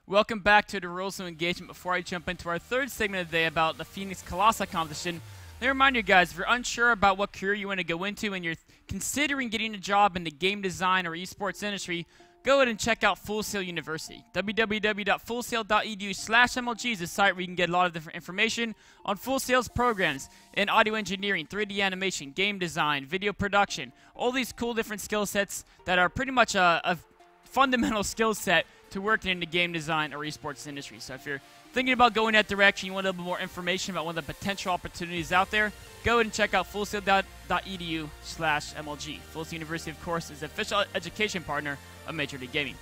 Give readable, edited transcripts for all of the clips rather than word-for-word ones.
Welcome back to the Rules of Engagement. Before I jump into our third segment of the day about the Phoenix Colossi competition, let me remind you guys, if you're unsure about what career you want to go into and you're considering getting a job in the game design or esports industry, go ahead and check out Full Sail University. www.fullsail.edu/MLG is the site where you can get a lot of different information on Full Sail's programs in audio engineering, 3D animation, game design, video production, all these cool different skill sets that are pretty much a fundamental skill set to working in the game design or esports industry. So if you're thinking about going that direction, you want a little bit more information about one of the potential opportunities out there, go ahead and check out fullsail.edu/MLG. Full Sail University, of course, is the official education partner of Major League Gaming.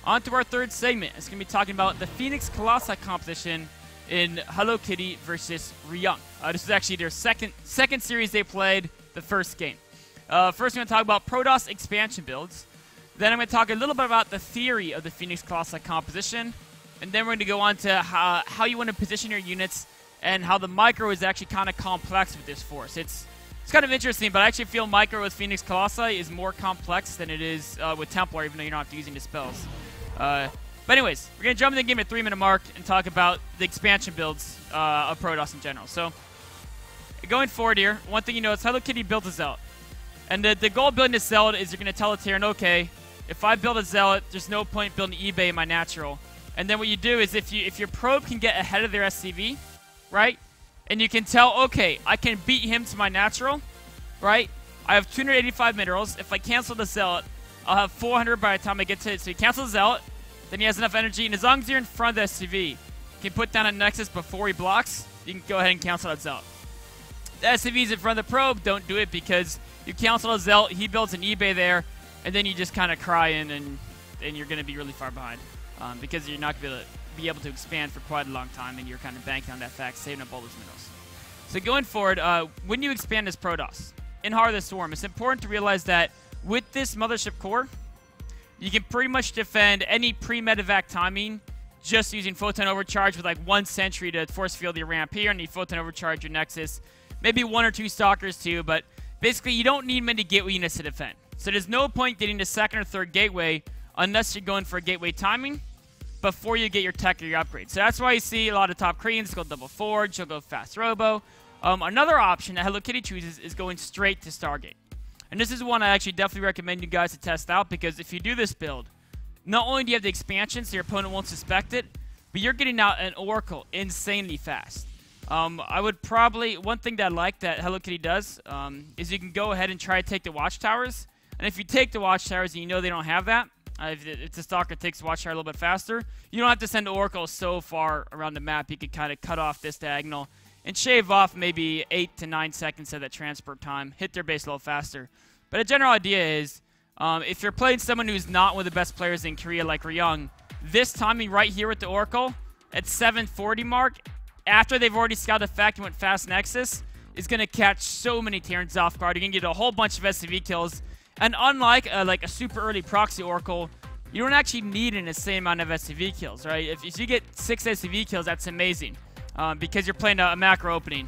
On to our third segment. It's going to be talking about the Phoenix Colossi competition in Hellokitty versus Ryung. This is actually their second series they played, the first game. First, we're going to talk about Protoss expansion builds. Then I'm going to talk a little bit about the theory of the Phoenix Colossi composition. And then we're going to go on to how you want to position your units and how the micro is actually kind of complex with this force. It's kind of interesting, but I actually feel micro with Phoenix Colossi is more complex than it is with Templar, even though you're not using the spells. But anyways, we're going to jump in the game at 3-minute mark and talk about the expansion builds of Protoss in general. So, going forward here, one thing you know is Hellokitty built a Zealot. And the goal of building a Zealot is you're going to tell a Terran, okay, if I build a Zealot, there's no point building eBay in my natural. And then what you do is if your probe can get ahead of their SCV, right? And you can tell, okay, I can beat him to my natural, right? I have 285 minerals. If I cancel the Zealot, I'll have 400 by the time I get to it. So he cancels the Zealot, then he has enough energy, and as long as you're in front of the SCV, you can put down a Nexus before he blocks, you can go ahead and cancel that Zealot. The SCV's in front of the probe, don't do it because you cancel a Zealot, he builds an eBay there, and then you just kind of cry in, and you're going to be really far behind because you're not going to be able to expand for quite a long time, and you're kind of banking on that fact, saving up all those minerals. So going forward, when you expand this Protoss in Heart of the Swarm, it's important to realize that with this Mothership Core, you can pretty much defend any pre-medevac timing just using Photon Overcharge with like 1 sentry to force field your ramp here, and you Photon Overcharge your Nexus. Maybe 1 or 2 Stalkers too, but basically you don't need many gateway units to defend. So there's no point getting the 2nd or 3rd gateway unless you're going for a gateway timing before you get your tech or your upgrade. So that's why you see a lot of top Koreans go double forge, you'll go fast robo. Another option that Hellokitty chooses is going straight to Stargate. And this is one I actually definitely recommend you guys to test out, because if you do this build, not only do you have the expansion so your opponent won't suspect it, but you're getting out an Oracle insanely fast. I would probably, one thing that I like that Hellokitty does is you can go ahead and try to take the watchtowers. And if you take the watchtowers and you know they don't have that, if the Stalker takes the watchtower a little bit faster, you don't have to send the Oracle so far around the map. You can kind of cut off this diagonal and shave off maybe 8 to 9 seconds of that transport time, hit their base a little faster. But a general idea is, if you're playing someone who's not one of the best players in Korea like Ryung, this timing right here with the Oracle at 740 mark, after they've already scouted the fact and went fast Nexus, is going to catch so many Terrans off guard. You're going to get a whole bunch of SCV kills. And unlike like a super early proxy Oracle, you don't actually need an insane amount of SCV kills, right? If you get 6 SCV kills, that's amazing because you're playing a macro opening.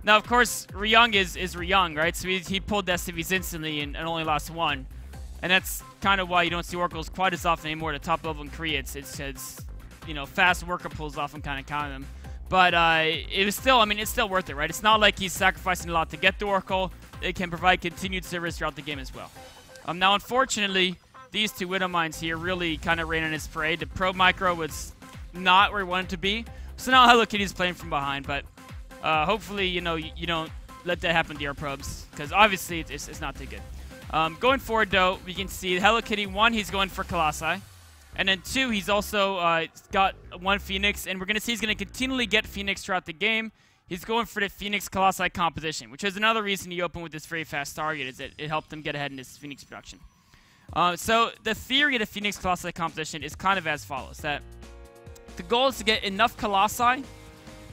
Now, of course, Ryung is Ryung, right? So he pulled SCVs instantly and only lost 1. And that's kind of why you don't see Oracles quite as often anymore at the top level in Korea. It's you know, fast worker pulls often kind of count them. But it was still, I mean, it's still worth it, right? It's not like he's sacrificing a lot to get the Oracle. It can provide continued service throughout the game as well. Now, unfortunately, these 2 Widow Mines here really kind of ran in his parade. The Probe Micro was not where he wanted to be. So now Hellokitty is playing from behind. But hopefully, you know, you don't let that happen to your probes, because obviously it's not too good. Going forward, though, we can see Hellokitty, 1, he's going for Colossi. And then 2, he's also got 1 Phoenix. And we're going to see he's going to continually get Phoenix throughout the game. He's going for the Phoenix Colossi composition, which is another reason he opened with this very fast target, is that it helped him get ahead in this Phoenix production. So the theory of the Phoenix Colossi composition is kind of as follows, that the goal is to get enough Colossi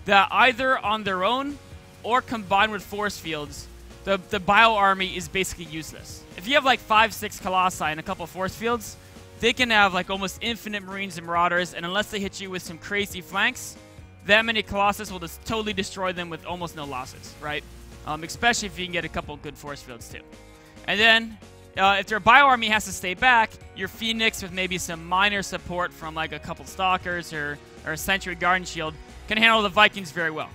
that either on their own or combined with force fields, the bio army is basically useless. If you have like 5-6 Colossi and a couple force fields, they can have like almost infinite Marines and Marauders, and unless they hit you with some crazy flanks, that many Colossus will just totally destroy them with almost no losses, right? Especially if you can get a couple good force fields too. And then if their bio army has to stay back, your Phoenix with maybe some minor support from like a couple Stalkers or a Sentry Guardian Shield can handle the Vikings very well.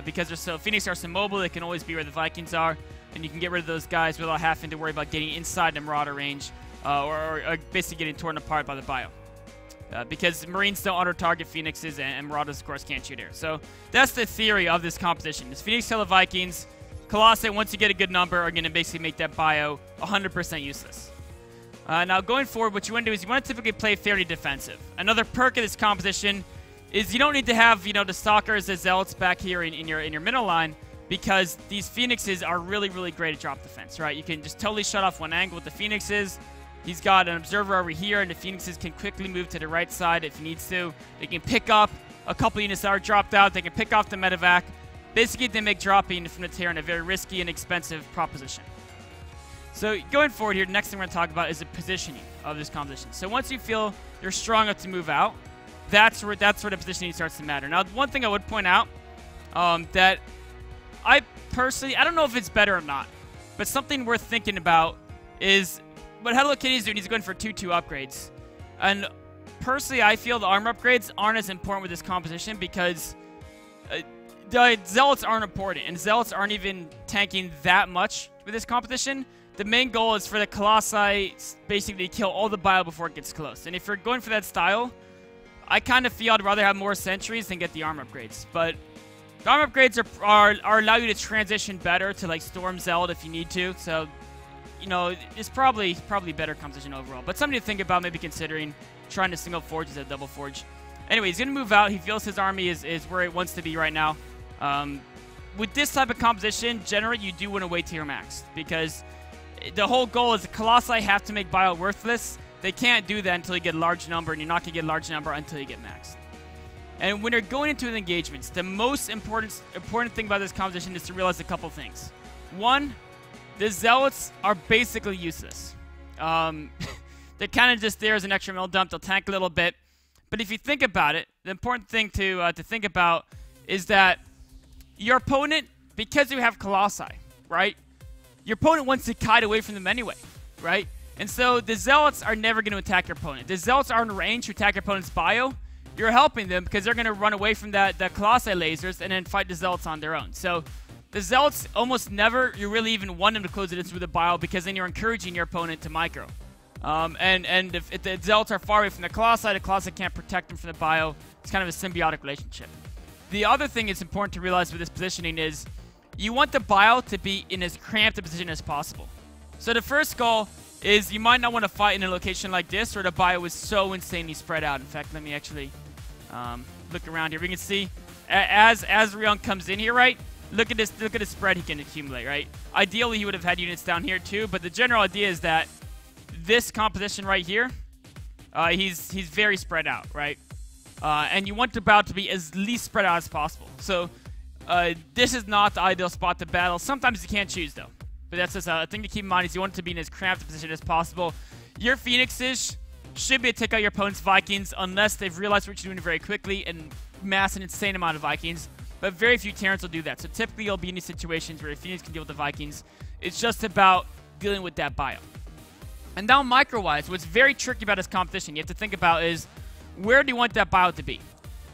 Because Phoenix are so mobile, they can always be where the Vikings are, and you can get rid of those guys without having to worry about getting inside the Marauder range or basically getting torn apart by the bio. Because Marines don't auto-target Phoenixes, and Marauders, of course, can't shoot air. So that's the theory of this composition. This Phoenix kill the Vikings. Colossi, once you get a good number, are going to basically make that bio 100% useless. Now, going forward, what you want to do is you want to typically play fairly defensive. Another perk of this composition is you don't need to have, you know, the Stalkers, the Zealots back here in your middle line, because these Phoenixes are really, really great at drop defense, right? You can just totally shut off one angle with the Phoenixes. He's got an Observer over here, and the Phoenixes can quickly move to the right side if he needs to. They can pick up a couple units that are dropped out. They can pick off the medevac. Basically, they make dropping from the Terran a very risky and expensive proposition. So going forward here, the next thing we're going to talk about is the positioning of this composition. So once you feel you're strong enough to move out, that's where the positioning starts to matter. Now, one thing I would point out that I personally, I don't know if it's better or not, but something worth thinking about is what Hellokitty is doing. He's going for 2-2 upgrades. And personally, I feel the armor upgrades aren't as important with this composition because the Zealots aren't important, and Zealots aren't even tanking that much with this composition. The main goal is for the Colossi basically to kill all the bio before it gets close. And if you're going for that style, I kind of feel I'd rather have more sentries than get the armor upgrades. But the armor upgrades are allow you to transition better to like Storm Zealot if you need to. So, you know, it's probably better composition overall. But something to think about, maybe considering trying to single forge instead of double forge. Anyway, he's going to move out. He feels his army is where it wants to be right now. With this type of composition, generally you do want to wait till you're maxed, because the whole goal is the Colossi have to make bio worthless. They can't do that until you get a large number, and you're not going to get a large number until you get maxed. And when you're going into the engagements, the most important thing about this composition is to realize a couple things. One, the Zealots are basically useless. They're kind of just there as an extra mill dump. They'll tank a little bit. But if you think about it, the important thing to think about is that your opponent, because you have Colossi, right? Your opponent wants to kite away from them anyway, right? And so the Zealots are never going to attack your opponent. The Zealots are in range to attack your opponent's bio. You're helping them because they're going to run away from the Colossi lasers and then fight the Zealots on their own. So the Zealots almost never, you really even want them to close it in with a bio, because then you're encouraging your opponent to micro. And if the Zealots are far away from the Colossi can't protect them from the bio. It's kind of a symbiotic relationship. The other thing it's important to realize with this positioning is you want the bio to be in as cramped a position as possible. So the first goal is you might not want to fight in a location like this where the bio is so insanely spread out. In fact, let me actually look around here. We can see as Ryung comes in here, right? Look at this spread he can accumulate, right? Ideally, he would have had units down here too, but the general idea is that this composition right here, he's very spread out, right? And you want the battle to be as least spread out as possible. So this is not the ideal spot to battle. Sometimes you can't choose, though. But that's just a thing to keep in mind, is you want it to be in as cramped a position as possible. Your Phoenixes should be able to take out your opponent's Vikings unless they've realized what you're doing very quickly and mass an insane amount of Vikings. But very few Terrans will do that. So typically you'll be in these situations where your Phoenix can deal with the Vikings. It's just about dealing with that bio. And now micro-wise, what's very tricky about this competition you have to think about is, where do you want that bio to be?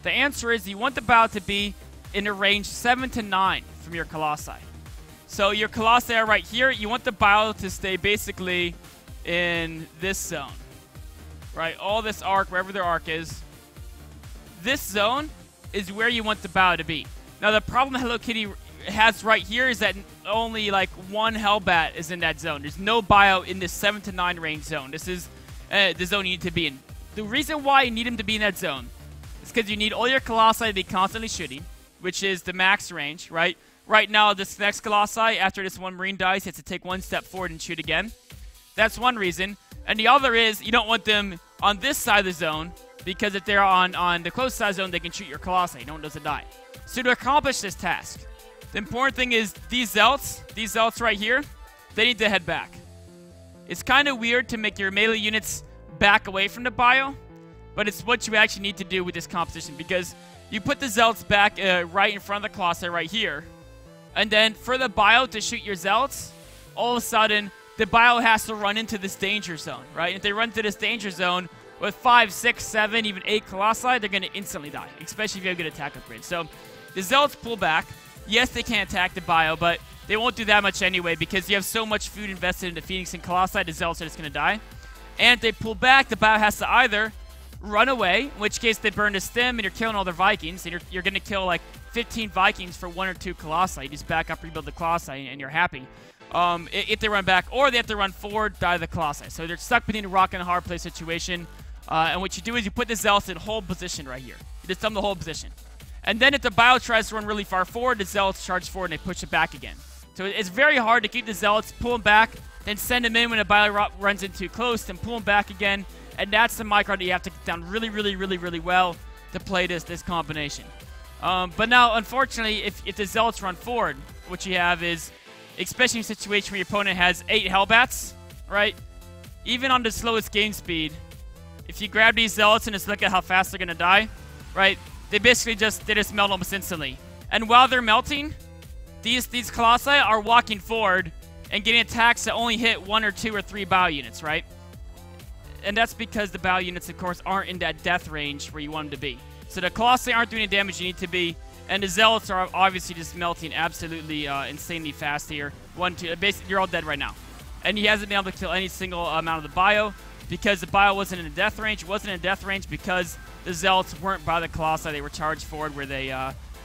The answer is you want the bio to be in a range 7 to 9 from your Colossi. So your Colossi are right here. You want the bio to stay basically in this zone, right? All this arc, wherever their arc is. This zone is where you want the bio to be. Now the problem Hellokitty has right here is that only like one Hellbat is in that zone. There's no bio in this 7 to 9 range zone. This is the zone you need to be in. The reason why you need him to be in that zone is because you need all your Colossi to be constantly shooting, which is the max range, right? Right now, this next Colossi, after this one Marine dies, he has to take one step forward and shoot again. That's one reason. And the other is you don't want them on this side of the zone, because if they're on the close side zone, they can shoot your Colossi. No one doesn't die. So to accomplish this task, the important thing is these Zealots right here, they need to head back. It's kind of weird to make your melee units back away from the bio, but it's what you actually need to do with this composition, because you put the Zealots back right in front of the Colossi right here, and then for the bio to shoot your Zealots, all of a sudden the bio has to run into this danger zone, right? If they run into this danger zone with 5, 6, 7, even 8 Colossi, they're going to instantly die, especially if you have good attack upgrades. So the Zealots pull back. Yes, they can attack the bio, but they won't do that much anyway because you have so much food invested into Phoenix and Colossi, the Zealots are just going to die. And if they pull back, the bio has to either run away, in which case they burn the stem and you're killing all their Vikings, and you're going to kill like 15 Vikings for 1 or 2 Colossi. You just back up, rebuild the Colossi, and you're happy. If they run back, or they have to run forward, die the Colossi. So they're stuck between a rock and a hard place situation. And what you do is you put the Zealots in hold position right here. You just thumb the hold position. And then if the bio tries to run really far forward, the Zealots charge forward and they push it back again. So it's very hard to keep the Zealots, pull them back, then send them in when the bio runs in too close, then pull them back again. And that's the micro that you have to get down really, really, really, really well to play this combination. But now, unfortunately, if the Zealots run forward, what you have is, especially in a situation where your opponent has 8 Hellbats, right? Even on the slowest game speed, if you grab these Zealots and just look at how fast they're going to die, right? They basically just melt almost instantly. And while they're melting, these Colossi are walking forward and getting attacks that only hit 1 or 2 or 3 bio units, right? And that's because the bio units, of course, aren't in that death range where you want them to be. So the Colossi aren't doing the damage you need to be, and the Zealots are obviously just melting absolutely insanely fast here. 1, 2, basically you're all dead right now. And he hasn't been able to kill any single amount of the bio because the bio wasn't in the death range. It wasn't in death range because the Zealots weren't by the Colossi. They were charged forward where they,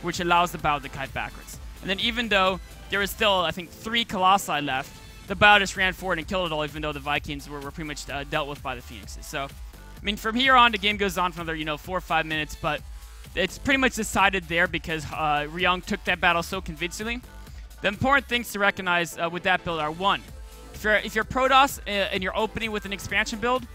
which allows the bio to kite backwards. And then even though there was still, I think, 3 Colossi left, the bio just ran forward and killed it all, even though the Vikings were pretty much dealt with by the Phoenixes. So, I mean, from here on, the game goes on for another, 4 or 5 minutes, but it's pretty much decided there because Ryung took that battle so convincingly. The important things to recognize with that build are, 1, if you're Protoss and you're opening with an expansion build,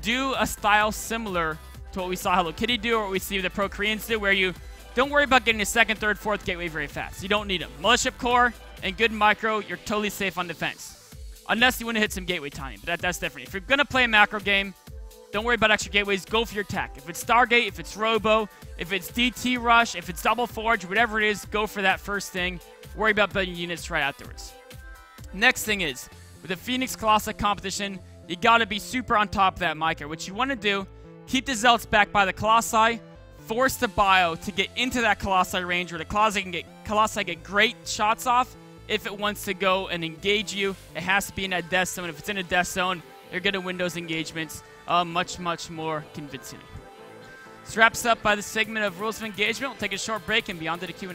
do a style similar to what we saw Hellokitty do or what we see the Pro Koreans do, where you don't worry about getting a 2nd, 3rd, 4th gateway very fast. You don't need them. Militia core and good micro, you're totally safe on defense. Unless you want to hit some gateway timing, but that's different. If you're going to play a macro game, don't worry about extra gateways. Go for your tech. If it's Stargate, if it's Robo, if it's DT Rush, if it's Double Forge, whatever it is, go for that first thing. Worry about building units right afterwards. Next thing is, with the Phoenix Colossi competition, you got to be super on top of that micro. What you want to do, keep the Zealots back by the Colossi, force the bio to get into that Colossi range where the Colossi can get great shots off. If it wants to go and engage you, it has to be in that death zone. If it's in a death zone, you're going to win those engagements much, much more convincingly. This wraps up by the segment of Rules of Engagement. We'll take a short break and be on to the Q&A.